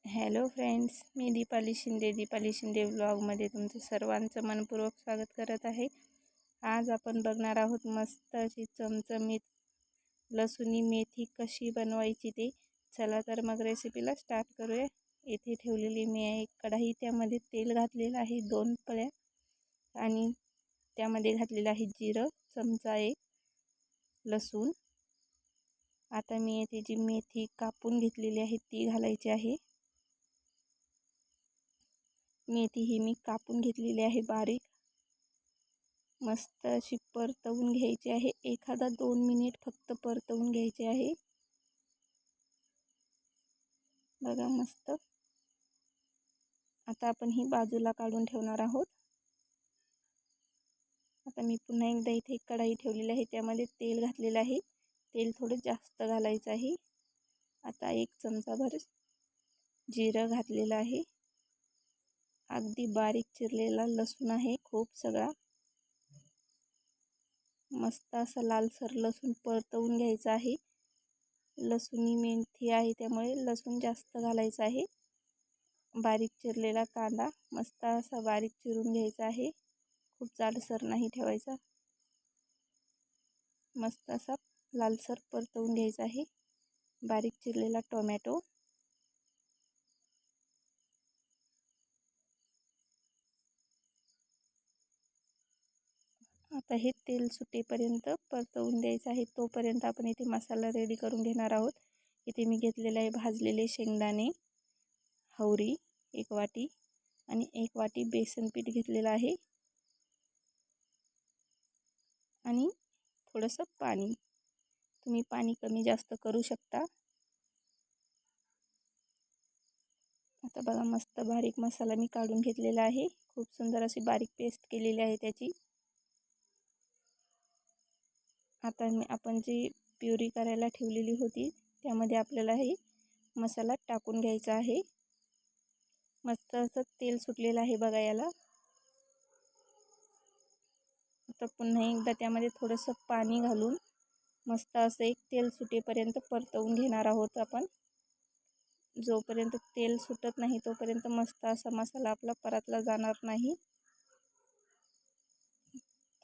Hello friends, मी दीपाली शिंदे व्लॉगमध्ये तुमचं सर्वांचं मनपूर्वक स्वागत करत आहे। आज आपण बघणार आहोत मस्त अशी चमचमीत लसुणी मेथी कशी बनवायची ते। चला तर मग रेसिपीला स्टार्ट करूया। इथे ठेवलेली मी एक कढई, त्यामध्ये तेल घातलेलं आहे 2 पळ्या आणि त्यामध्ये घातलेलं आहे जिरं, चमचा 1 लसूण। आता मी येथे जी मेथी कापून घेतलेली आहे ती घालायची आहे। मेथी ही मी कापून घेतलेली आहे बारीक। मस्त अशी परतवून घ्यायची आहे, 1-2 मिनिट फक्त परतवून घ्यायचे आहे। बघा मस्त। आता आपण ही बाजूला काढून ठेवणार आहोत। आता मी पुन्हा एकदा इथे एक कढई ठेवलेली आहे, त्यामध्ये तेल घातलेलं आहे। तेल थोडं जास्त घालायचं आहे। आता 1 चमचाभर जिरं घातलेलं आहे। अगदी बारीक चिरलेला लसूण आहे खूप सगळा। मस्त असा लालसर लसूण परतवून घ्यायचा आहे। लसुणी मेथी आहे त्यामुळे लसूण जास्त घालायचं आहे। बारीक चिरलेला कांदा मस्त असा बारीक चिरून घ्यायचा आहे, खूप जाडसर नाही ठेवायचा। मस्त असा लालसर परतवून घ्यायचा आहे। बारीक चिरलेला टोमॅटो, आता हे तेल सुटेपर्यंत परतवून द्यायचं आहे। तोपर्यंत आपण इथे मसाला रेडी करून घेणार आहोत। इथे मी घेतलेले आहे भाजलेले शेंगदाणे, हवरी 1 वाटी आणि 1 वाटी बेसन पीठ घेतलेलं आहे आणि थोडंसं पाणी। तुम्ही पाणी कमी जास्त करू शकता। आता बघा मस्त बारीक मसाला मी काढून घेतलेला आहे। खूप सुंदर अशी बारीक पेस्ट केलेली आहे त्याची। आता आपण जी प्युरी करायला ठेवलेली होती त्यामध्ये आपल्याला हे मसाला टाकून घ्यायचा आहे। मस्त असं तेल सुटलेलं आहे बघा याला। आता पुन्हा एकदा त्यामध्ये थोडंसं पाणी घालून मस्त असं एक तेल सुटेपर्यंत परतवून घेणार आहोत आपण। जोपर्यंत तेल सुटत नाही तोपर्यंत मस्त असा मसाला आपला परतला जाणार नाही।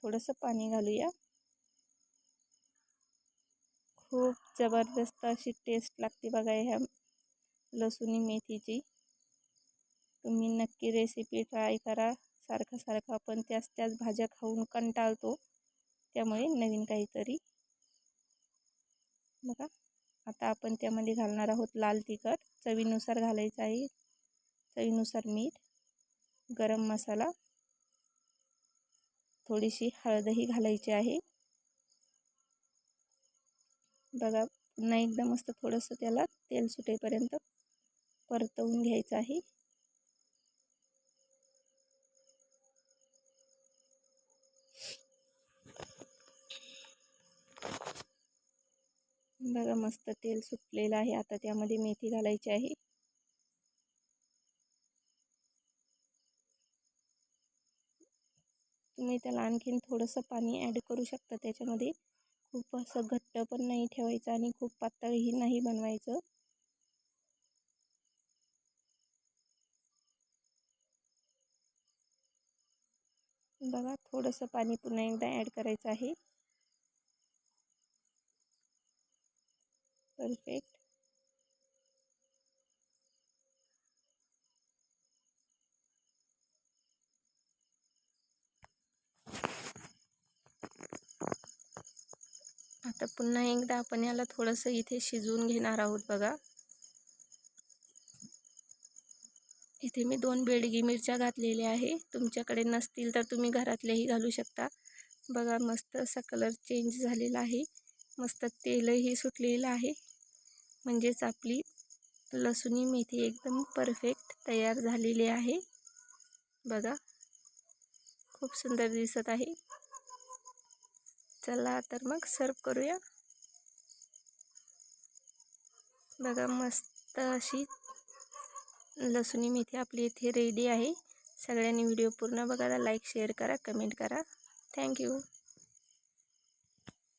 थोडंसं पाणी घालूया। खूप जबरदस्त अशी टेस्ट लागते बघा ह्या लसुणी मेथीची। तुम्ही नक्की रेसिपी ट्राय करा। सारखं आपण त्याच भाज्या खाऊन कंटाळतो, त्यामुळे नवीन काहीतरी बघा। आता आपण त्यामध्ये घालणार आहोत लाल तिखट, चवीनुसार घालायचं आहे। चवीनुसार मीठ, गरम मसाला, थोडीशी हळदही घालायची आहे। बघा पुन्हा एकदा मस्त थोडंसं त्याला तेल सुटेपर्यंत परतवून घ्यायचं आहे। बघा मस्त तेल सुटलेलं आहे। आता त्यामध्ये मेथी घालायची आहे। तुम्ही त्याला आणखीन थोडंसं पाणी ॲड करू शकता त्याच्यामध्ये। खूप असं घट्ट पण नाही ठेवायचं आणि खूप पातळही नाही बनवायचं। बघा थोडंसं पाणी पुन्हा एकदा ॲड करायचं आहे। परफेक्ट। आता पुन्हा एकदा आपण याला थोडंसं इथे शिजवून घेणार आहोत बघा। इथे मी 2 बेडगी मिरच्या घातलेल्या आहे। तुमच्याकडे नसतील तर तुम्ही घरातल्याही घालू शकता। बघा मस्त असा कलर चेंज झालेला आहे। मस्त तेलही सुटलेलं आहे। म्हणजेच आपली लसुणी मेथी एकदम परफेक्ट तयार झालेली आहे। बघा खूप सुंदर दिसत आहे। चला तर मग सर्व करूया। बघा मस्त अशी लसुणी मेथी आपली इथे रेडी आहे। सगळ्यांनी व्हिडिओ पूर्ण बघा, लाईक शेअर करा, कमेंट करा। थँक्यू।